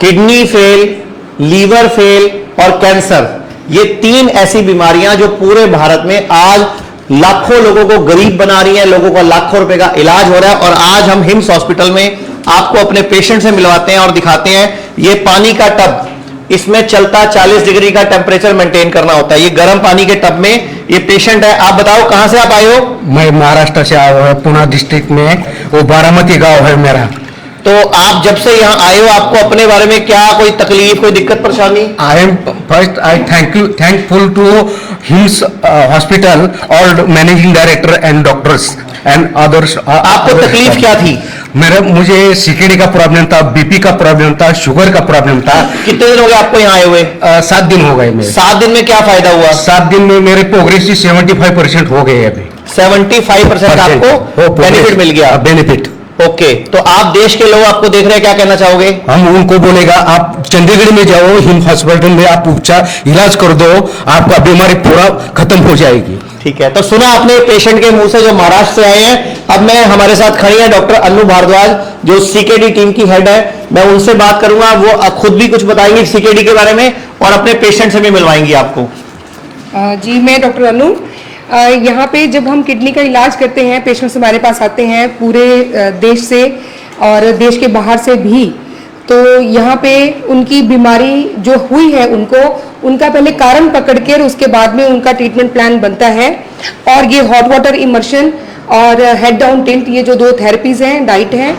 Kidney fail, liver fail और cancer, ये 3 ऐसी बीमारियां जो पूरे भारत में आज लाखों लोगों को गरीब बना रही हैं, लोगों का लाखों रुपए का इलाज हो रहा है। और आज हम हिम्स हॉस्पिटल में आपको अपने पेशेंट से मिलवाते हैं और दिखाते हैं ये पानी का टब, इसमें चलता 40 डिग्री का टेम्परेचर मेंटेन करना होता है। ये गर्म पानी के टब में ये पेशेंट है। आप बताओ कहां से आप आए हो? मैं महाराष्ट्र से आया हूँ, पुणे डिस्ट्रिक्ट में, वो बारामती गांव है मेरा। तो आप जब से यहाँ आए हो, आपको अपने बारे में क्या कोई तकलीफ, कोई दिक्कत परेशानी? I am first I thankful to HIMS hospital और managing director and doctors and others. आपको तकलीफ क्या थी? मुझे सीकेडी का प्रॉब्लम था, बीपी का प्रॉब्लम था, शुगर का प्रॉब्लम था। कितने दिन हो गए आपको यहाँ आए हुए? 7 दिन हो गए मेरे। 7 दिन में क्या फायदा हुआ? 7 दिन में मेरे प्रोग्रेस 75% हो गए अभी। 75% आपको बेनिफिट मिल गया? बेनिफिट। ओके, तो आप देश के लोग आपको देख रहे हैं, क्या कहना चाहोगे? हम उनको बोलेगा आप चंडीगढ़ में जाओ, हिम्स हॉस्पिटल में आप उपचार इलाज कर दो, आपका बीमारी पूरा खत्म हो जाएगी। ठीक है, तो सुना आपने पेशेंट के मुंह से जो महाराष्ट्र से आए हैं। अब मैं हमारे साथ खड़ी है डॉक्टर अनु भारद्वाज, जो सीकेडी टीम की हेड है। मैं उनसे बात करूंगा, वो खुद भी कुछ बताएंगे सीकेडी के बारे में और अपने पेशेंट से भी मिलवाएंगी आपको। जी, मैं डॉक्टर अनु। यहाँ पे जब हम किडनी का इलाज करते हैं, पेशेंट्स हमारे पास आते हैं पूरे देश से और देश के बाहर से भी, तो यहाँ पे उनकी बीमारी जो हुई है उनका पहले कारण पकड़ के और उसके बाद में उनका ट्रीटमेंट प्लान बनता है। और ये हॉट वाटर इमर्शन और हेड डाउन टिल्ट, ये जो 2 थेरेपीज हैं, डाइट हैं,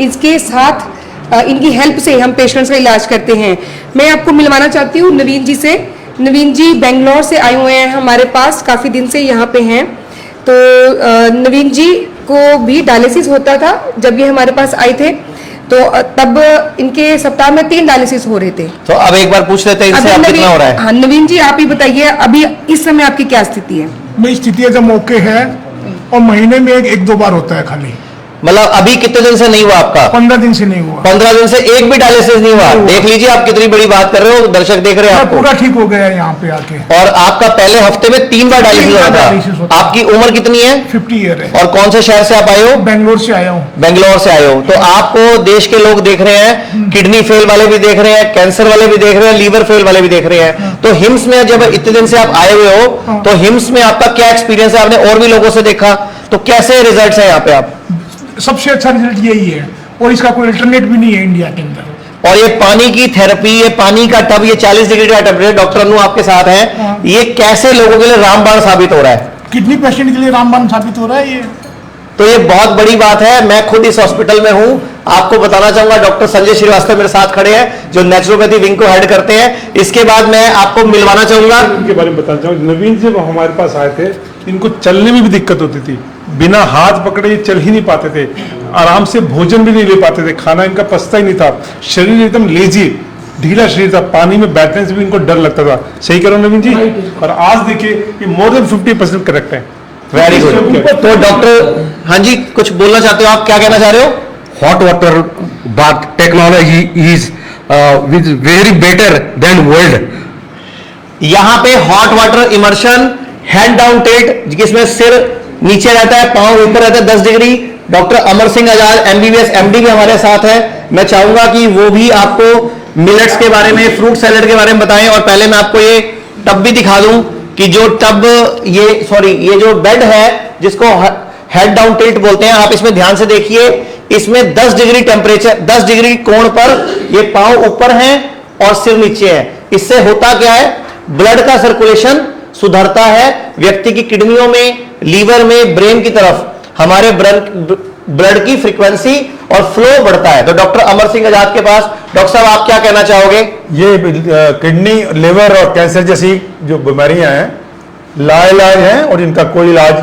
इसके साथ इनकी हेल्प से हम पेशेंट्स का इलाज करते हैं। मैं आपको मिलवाना चाहती हूँ नवीन जी से। नवीन जी बेंगलोर से आए हुए हैं हमारे पास, काफ़ी दिन से यहाँ पे हैं। तो नवीन जी को भी डायलिसिस होता था जब ये हमारे पास आए थे, तो तब इनके सप्ताह में 3 डायलिसिस हो रहे थे। तो अब एक बार पूछ लेते हैं इनसे, अब कितना हो रहा है? हाँ नवीन जी, आप ही बताइए अभी इस समय आपकी क्या स्थिति है? मेरी स्थिति एकदम ओके है और महीने में 1-2 बार होता है खाली। मतलब अभी कितने दिन से नहीं हुआ आपका? 15 दिन से नहीं हुआ। 15 दिन से एक भी डायलिसिस नहीं हुआ? देख लीजिए आप कितनी बड़ी बात कर रहे हो, दर्शक देख रहे हैं आपको। पूरा ठीक हो गया यहाँ पे आके। और आपका पहले हफ्ते में 3 बार डायलिसिस होता था। आपकी उम्र कितनी है? 50 ईयर है। और कौन से शहर से आप आए हो? बेंगलोर से आया हूँ। बेंगलोर से आए हो, तो आपको देश के लोग देख रहे हैं, किडनी फेल वाले भी देख रहे हैं, कैंसर वाले भी देख रहे हैं, लीवर फेल वाले भी देख रहे हैं। तो हिम्स में जब इतने दिन से आप आए हुए हो, तो हिम्स में आपका क्या एक्सपीरियंस है? आपने और भी लोगों से देखा, तो कैसे रिजल्ट है यहाँ पे? आप सबसे अच्छा रिजल्ट यही है और इसका कोई अल्टरनेट भी नहीं है इंडिया के अंदर। और ये पानी की थेरेपी, ये पानी का टब, ये 40 डिग्री का टेम्परेचर, डॉक्टर अनु आपके साथ हैं, ये कैसे लोगों के लिए रामबाण साबित हो रहा है? किडनी पेशेंट के लिए रामबाण साबित हो रहा है ये। तो ये बहुत बड़ी बात है। मैं खुद इस हॉस्पिटल में हूं, आपको बताना चाहूंगा। डॉक्टर संजय श्रीवास्तव मेरे साथ खड़े हैं, जो नेचुरोपैथी विंग को हेड करते हैं। इसके बाद मैं आपको मिलवाना चाहूंगा। इनके बारे में बताना चाहूंगा। नवीन जब हमारे पास आए थे, इनको चलने में भी दिक्कत होती थी, बिना हाथ पकड़े ये चल ही नहीं पाते थे, आराम से भोजन भी नहीं ले पाते थे, खाना इनका पचता ही नहीं था, शरीर एकदम लेजी ढीला शरीर था, पानी में बैठने से भी इनको डर लगता था। सही करो नवीन जी? और आज देखिए ये मोर देन 50% करेक्ट है। Very good. तो डॉक्टर, हाँ जी, कुछ बोलना चाहते हो आप? क्या कहना चाह रहे हो? Hot water bath technology is very better than world. यहाँ पे hot water immersion, head down tilt, जिसमें सिर नीचे रहता है, पांव ऊपर रहता है 10 डिग्री। डॉक्टर अमर सिंह आजाद एमबीबीएस एमडी भी हमारे साथ है। मैं चाहूंगा कि वो भी आपको मिलेट्स के बारे में, फ्रूट सैलेड के बारे में बताएं। और पहले मैं आपको ये टब भी दिखा दूं कि जो टब, ये जो बेड है जिसको हेड डाउन टिल्ट बोलते हैं, आप इसमें ध्यान से देखिए, इसमें 10 डिग्री टेम्परेचर, 10 डिग्री कोण पर ये पांव ऊपर हैं और सिर नीचे है। इससे होता क्या है? ब्लड का सर्कुलेशन सुधरता है, व्यक्ति की किडनियों में, लीवर में, ब्रेन की तरफ हमारे ब्लड की फ्रीक्वेंसी और फ्लो बढ़ता है। तो डॉक्टर अमर सिंह आजाद के पास, डॉक्टर साहब आप क्या कहना चाहोगे? ये किडनी, लिवर और कैंसर जैसी जो बीमारियां हैं लाइलाज हैं और इनका कोई इलाज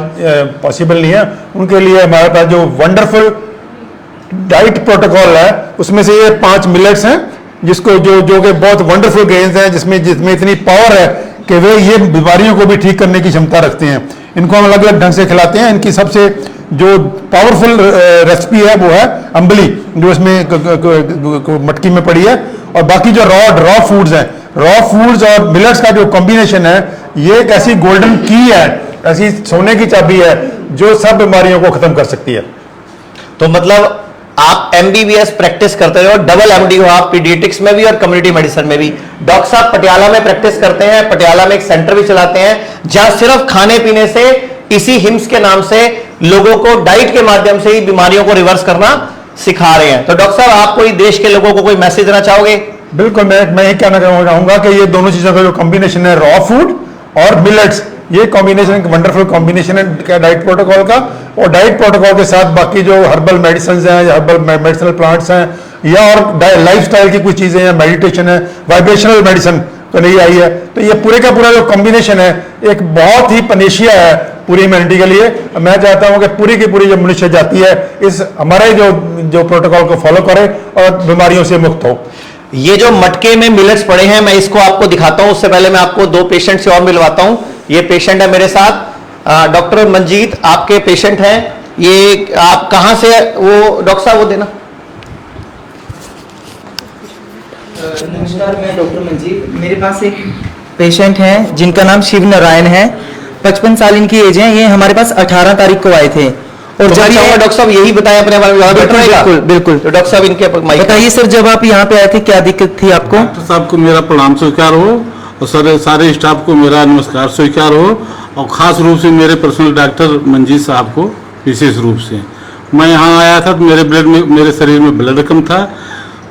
पॉसिबल नहीं है। उनके लिए हमारे पास जो वंडरफुल डाइट प्रोटोकॉल है, उसमें से ये 5 मिलेट्स हैं, जिसको जो कि बहुत वंडरफुल ग्रेन्स हैं, जिसमें इतनी पावर है कि वे ये बीमारियों को भी ठीक करने की क्षमता रखते हैं। इनको हम अलग अलग ढंग से खिलाते हैं। इनकी सबसे जो पावरफुल रेसिपी है वो है अम्बली, जो इसमें मटकी में पड़ी है। और बाकी जो रॉ फूड्स हैं, रॉ फूड्स और मिलेट्स का जो कॉम्बिनेशन है, ये एक ऐसी गोल्डन की है, ऐसी सोने की चाबी है जो सब बीमारियों को खत्म कर सकती है। तो मतलब आप MBBS प्रैक्टिस करते हो, डबल MD हो आप पीडियाट्रिक्स में भी और कम्युनिटी मेडिसिन में भी। डॉक्टर साहब पटियाला में प्रैक्टिस करते हैं, पटियाला में एक सेंटर भी चलाते हैं जहां सिर्फ खाने पीने से, इसी हिम्स के नाम से लोगों को डाइट के माध्यम से ही बीमारियों को रिवर्स करना सिखा रहे हैं। तो डॉक्टर साहब आप कोई देश के लोगों को कोई मैसेज देना चाहोगे? बिल्कुल, मैं ये कहना चाहूंगा कि ये दोनों चीजों का जो कॉम्बिनेशन है, रॉ फूड और मिलेट्स, ये कॉम्बिनेशन एक वंडरफुल कॉम्बिनेशन है डाइट प्रोटोकॉल का। और डाइट प्रोटोकॉल के साथ बाकी जो हर्बल मेडिसिन हैं या हर्बल मेडिसिनल प्लांट्स हैं या और लाइफस्टाइल की कुछ चीजें हैं, मेडिटेशन है, वाइब्रेशनल मेडिसिन तो नहीं आई है, तो ये पूरे का पूरा जो कॉम्बिनेशन है एक बहुत ही पनेशिया है पूरी ह्यूमैनिटी के लिए। मैं चाहता हूं कि पूरी की पूरी जो मनुष्य जाति है इस हमारे जो प्रोटोकॉल को फॉलो करे और बीमारियों से मुक्त हो। ये जो मटके में मिलेट्स पड़े हैं, मैं इसको आपको दिखाता हूं। उससे पहले मैं आपको दो पेशेंट से और मिलवाता हूं। ये पेशेंट है मेरे साथ, डॉक्टर मंजीत आपके पेशेंट हैं। ये आप कहां से, वो डॉक्टर साहब वो देना। नमस्कार, मैं डॉक्टर मंजीत। मेरे पास एक पेशेंट हैं जिनका नाम शिव नारायण है, 55 साल इनकी एज है। ये हमारे पास 18 तारीख को आए थे और तो जब चाहूंगा डॉक्टर साहब यही बताएं अपने बारे में, ज्यादा बेटर रहेगा। बिल्कुल बिल्कुल। तो डॉक्टर साहब इनके माइक बताइए सर, जब आप यहाँ पे आए थे क्या दिक्कत थी आपको? डॉक्टर साहब को मेरा प्रणाम स्वीकार हो और सारे स्टाफ को मेरा नमस्कार स्वीकार हो, और खास रूप से मेरे पर्सनल डॉक्टर मंजीत साहब को विशेष रूप से। मैं यहाँ आया था तो मेरे शरीर में ब्लड कम था,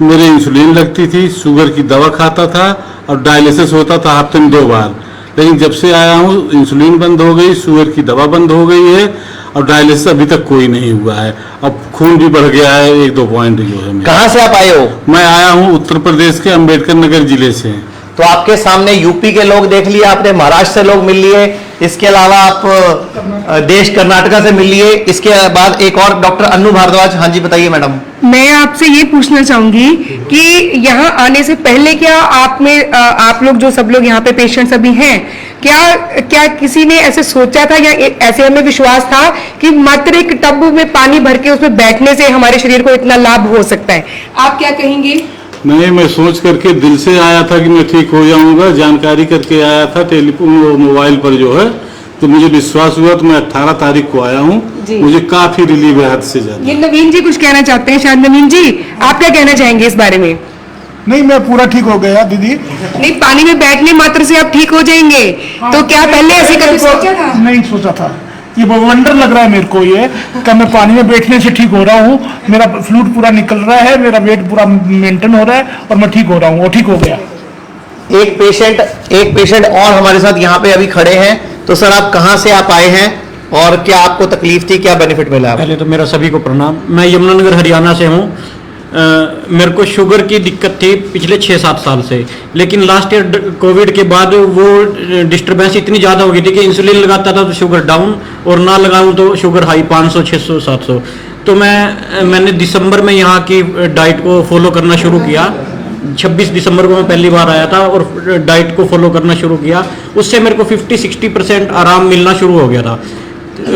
मेरे इंसुलिन लगती थी, शुगर की दवा खाता था और डायलिसिस होता था हफ्ते में 2 बार। लेकिन जब से आया हूँ इंसुलिन बंद हो गई, शुगर की दवा बंद हो गई है और डायलिसिस अभी तक कोई नहीं हुआ है। अब खून भी बढ़ गया है 1-2 पॉइंट जो है। कहां से आप आए हो? मैं आया हूँ उत्तर प्रदेश के अम्बेडकर नगर जिले से। तो आपके सामने यूपी के लोग देख लिए आपने, महाराष्ट्र से लोग मिल लिए, इसके अलावा आप देश कर्नाटका से मिल लिए। इसके बाद एक और डॉक्टर अनु भारद्वाज। हाँ जी बताइए मैडम। मैं आपसे ये पूछना चाहूंगी कि यहाँ आने से पहले क्या आप लोग जो सब लोग यहाँ पे पेशेंट्स अभी हैं, क्या किसी ने ऐसे सोचा था या ऐसे हमें विश्वास था कि मात्र एक टब में पानी भर के उसमें बैठने से हमारे शरीर को इतना लाभ हो सकता है? आप क्या कहेंगे? नहीं, मैं सोच करके दिल से आया था कि मैं ठीक हो जाऊंगा, जानकारी करके आया था टेलीफोन मोबाइल पर जो है, तो मुझे विश्वास हुआ तो मैं 18 तारीख को आया हूँ। मुझे काफी रिलीफ है हद से ज्यादा। ये नवीन जी कुछ कहना चाहते हैं शायद। नवीन जी आप क्या कहना चाहेंगे इस बारे में? नहीं, मैं पूरा ठीक हो गया दीदी। नहीं, पानी में बैठने मात्र से आप ठीक हो जाएंगे, तो क्या पहले ऐसे कभी सोचा था? नहीं सोचा था, ये वंडर लग रहा है मेरे को ये कि मैं पानी में बैठने से ठीक हो रहा हूँ, मेरा फ्लूइड पूरा निकल रहा है, मेरा वेट पूरा मेंटेन हो रहा है और मैं ठीक हो रहा हूँ, वो ठीक हो गया। एक पेशेंट और हमारे साथ यहाँ पे अभी खड़े हैं। तो सर आप कहाँ से आप आए हैं और क्या आपको तकलीफ थी, क्या बेनिफिट मिला? पहले तो मेरा सभी को प्रणाम। मैं यमुनानगर हरियाणा से हूँ। मेरे को शुगर की दिक्कत थी पिछले 6-7 साल से, लेकिन लास्ट ईयर कोविड के बाद वो डिस्टर्बेंस इतनी ज़्यादा हो गई थी कि इंसुलिन लगाता था तो शुगर डाउन और ना लगाऊं तो शुगर हाई 500, 600, 700। तो मैंने दिसंबर में यहाँ की डाइट को फॉलो करना शुरू किया। 26 दिसंबर को मैं पहली बार आया था और डाइट को फॉलो करना शुरू किया। उससे मेरे को 50-60% आराम मिलना शुरू हो गया था।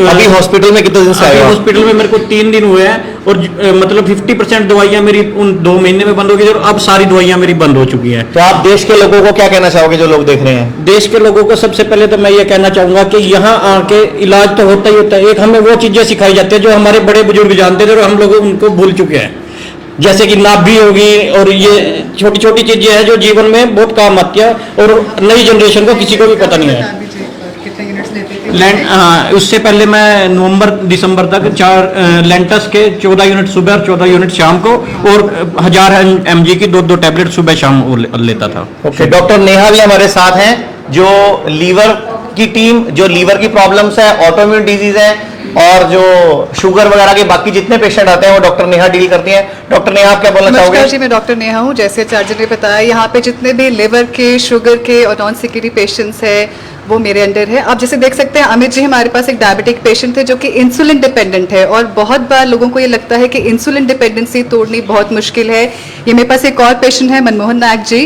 अभी हॉस्पिटल में कितने दिन से आए हो? हॉस्पिटल में मेरे को 3 दिन हुए हैं और मतलब 50% दवाइयाँ मेरी उन 2 महीने में बंद हो गई और अब सारी दवाइयाँ मेरी बंद हो चुकी है। तो आप देश के लोगों को क्या कहना चाहोगे जो लोग देख रहे हैं? देश के लोगों को सबसे पहले तो मैं ये कहना चाहूंगा कि यहाँ आके इलाज तो होता ही होता है। एक हमें वो चीजें सिखाई जाती है जो हमारे बड़े बुजुर्ग जानते थे और हम लोग उनको भूल चुके हैं, जैसे कि नाभि होगी और ये छोटी छोटी चीजें हैं जो जीवन में बहुत काम आती है और नई जनरेशन को किसी को भी पता नहीं है। उससे पहले मैं नवंबर दिसंबर तक 4 लेंटस के 14 यूनिट सुबह और 14 यूनिट शाम को और 1000 mg की 2 टैबलेट सुबह शाम लेता था। ओके, डॉक्टर नेहा भी हमारे साथ हैं, जो लीवर की टीम, जो लीवर की प्रॉब्लम्स है, ऑटोइम्यून डिजीज है और जो शुगर वगैरह के बाकी जितने पेशेंट आते हैं वो डॉक्टर नेहा डील करती हैं। डॉक्टर नेहा आप क्या बोलना चाहोगे? नमस्कार जी, मैं डॉक्टर नेहा हूँ। जैसे चार्जर ने बताया, यहाँ पे जितने भी लिवर के, शुगर के और नॉन सिक्योरिटी पेशेंट्स है वो मेरे अंडर है। आप जैसे देख सकते हैं अमित जी हमारे पास एक डायबिटिक पेशेंट है जो कि इंसुलिन डिपेंडेंट है और बहुत बार लोगों को ये लगता है कि इंसुलिन डिपेंडेंसी तोड़नी बहुत मुश्किल है। ये मेरे पास एक और पेशेंट है मनमोहन नायक जी,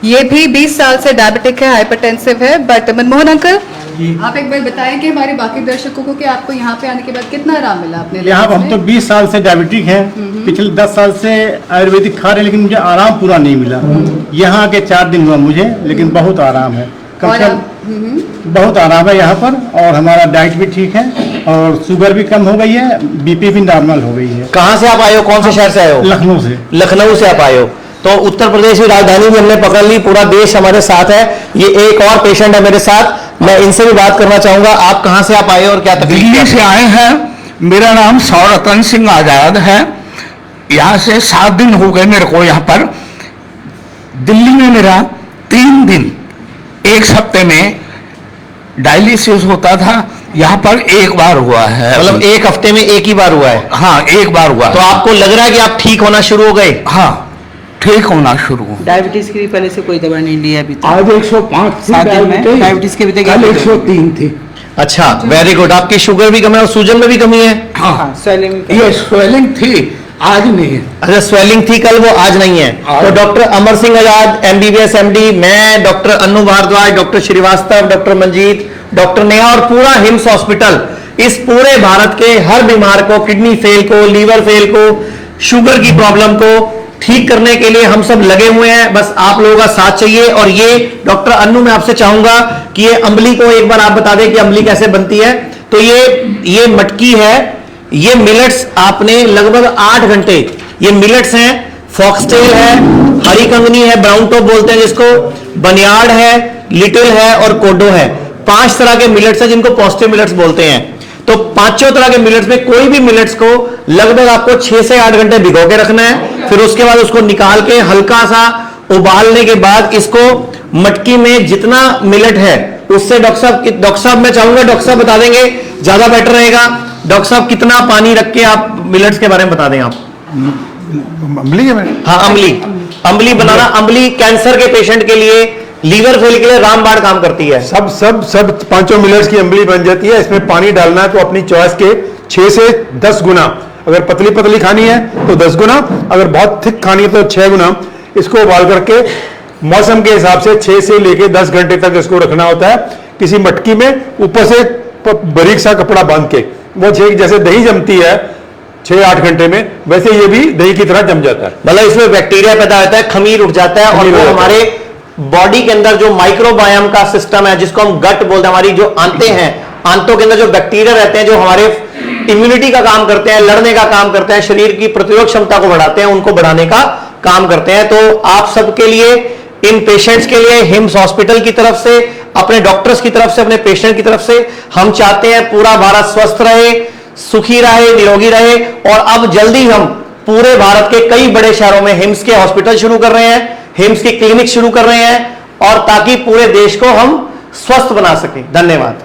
ये भी 20 साल से डायबिटिक है, हाइपरटेंसिव है। बट मनमोहन अंकल आप एक बार बताएं कि हमारे बाकी दर्शकों को कि आपको यहाँ पे आने के बाद कितना आराम मिला अपने? यहाँ हम तो 20 साल से डायबिटिक हैं, पिछले 10 साल से आयुर्वेदिक खा रहे हैं, लेकिन मुझे आराम पूरा नहीं मिला। यहाँ के 4 दिन हुआ मुझे, लेकिन बहुत आराम है। कम से कम बहुत आराम है यहाँ पर, और हमारा डाइट भी ठीक है, और शुगर भी कम हो गई है, बीपी भी नॉर्मल हो गई है। कहाँ से आप आए हो, कौन से शहर से आए हो? लखनऊ से। लखनऊ से आप आए हो। तो उत्तर प्रदेश की राजधानी भी हमने पकड़ ली, पूरा देश हमारे साथ है। ये एक और पेशेंट है मेरे साथ, मैं इनसे भी बात करना चाहूंगा। आप कहाँ से आप आए हो और क्या तकलीफ दिल्ली है? से आए हैं। मेरा नाम सौरतन सिंह आजाद है। यहाँ से 7 दिन हो गए मेरे को। यहाँ पर दिल्ली में मेरा 3 दिन एक हफ्ते में डायलिसिस होता था, यहाँ पर एक बार हुआ है। मतलब एक हफ्ते में एक ही बार हुआ है? हाँ, एक बार हुआ। तो आपको लग रहा है कि आप ठीक होना शुरू हो गए? हाँ, ठीक होना शुरू। डायबिटीज की भी पहले से कोई दवा नहीं ली है अभी तक। आज 105 थी 7 दिन में डायबिटीज के भी तक कल 103 थी। अच्छा, वेरी गुड। आपकी शुगर भी कम है और सूजन में भी कमी है? हाँ, स्वेलिंग ये स्वेलिंग थी, आज नहीं है। अच्छा, स्वेलिंग थी कल, वो आज नहीं है। आज। तो doctor Amar Singh Azad, MBBS MD, मैं, doctor Anu Bhardwaj, doctor Srivastava, doctor Manjeet, doctor Neha और पूरा हिम्स हॉस्पिटल इस पूरे भारत के हर बीमार को, किडनी फेल को, लीवर फेल को, शुगर की प्रॉब्लम को ठीक करने के लिए हम सब लगे हुए हैं। बस आप लोगों का साथ चाहिए। और ये डॉक्टर अन्नू, मैं आपसे चाहूंगा कि ये अम्बली को एक बार आप बता दें कि अम्बली कैसे बनती है। तो ये मटकी है, ये मिलेट्स आपने लगभग 8 घंटे, ये मिलेट्स हैं, फॉक्सटेल है, हरी कंगनी है, ब्राउन टॉप बोलते हैं जिसको, बनियाड है, लिटिल है और कोडो है। 5 तरह के मिलेट्स हैं जिनको पॉजिटिव मिलेट्स बोलते हैं। तो 5 तरह के मिलेट्स में कोई भी मिलेट्स को लगभग आपको 6 से 8 घंटे भिगो के रखना है। फिर उसके बाद उसको निकाल के हल्का सा उबालने के बाद इसको मटकी में जितना मिलेट है उससे डॉक्टर साहब मैं चाहूंगा डॉक्टर साहब बता देंगे, ज्यादा बेटर रहेगा। डॉक्टर साहब कितना पानी रख के आप मिलेट्स के बारे में बता दें आप। अम्बली है मैंने। हाँ, अम्बली बनाना। अम्बली कैंसर के पेशेंट के लिए, लीवर फेल के लिए रामबाण काम करती है। सब 5 मिलेट्स की अम्बली बन जाती है। इसमें पानी डालना है तो अपनी चॉइस के 6 से 10 गुना। अगर पतली पतली खानी है तो 10 गुना, अगर बहुत थिक खानी है तो 6 गुना। इसको उबाल करके मौसम के हिसाब से 6 से लेके 10 घंटे तक इसको रखना होता है किसी मटकी में, ऊपर से बारीक सा कपड़ा बांध के। वो जैसे दही जमती है 6-8 घंटे में, वैसे ये भी दही की तरह जम जाता है। मतलब इसमें बैक्टीरिया पैदा होता है, खमीर उठ जाता है और वो हमारे बॉडी के अंदर जो माइक्रोबायोम का सिस्टम है जिसको हम गट बोलते हैं, हमारी जो आंतें हैं, आंतों के अंदर जो बैक्टीरिया रहते हैं जो हमारे इम्यूनिटी का काम करते हैं, लड़ने का काम करते हैं, शरीर की प्रतिरोधक क्षमता को बढ़ाते हैं, उनको बढ़ाने का काम करते हैं। तो आप सबके लिए, इन पेशेंट्स के लिए हिम्स हॉस्पिटल की तरफ से, अपने डॉक्टर्स की तरफ से, अपने पेशेंट की तरफ से हम चाहते हैं पूरा भारत स्वस्थ रहे, सुखी रहे, निरोगी रहे। और अब जल्दी हम पूरे भारत के कई बड़े शहरों में हिम्स के हॉस्पिटल शुरू कर रहे हैं, हिम्स की क्लिनिक शुरू कर रहे हैं, और ताकि पूरे देश को हम स्वस्थ बना सकें। धन्यवाद।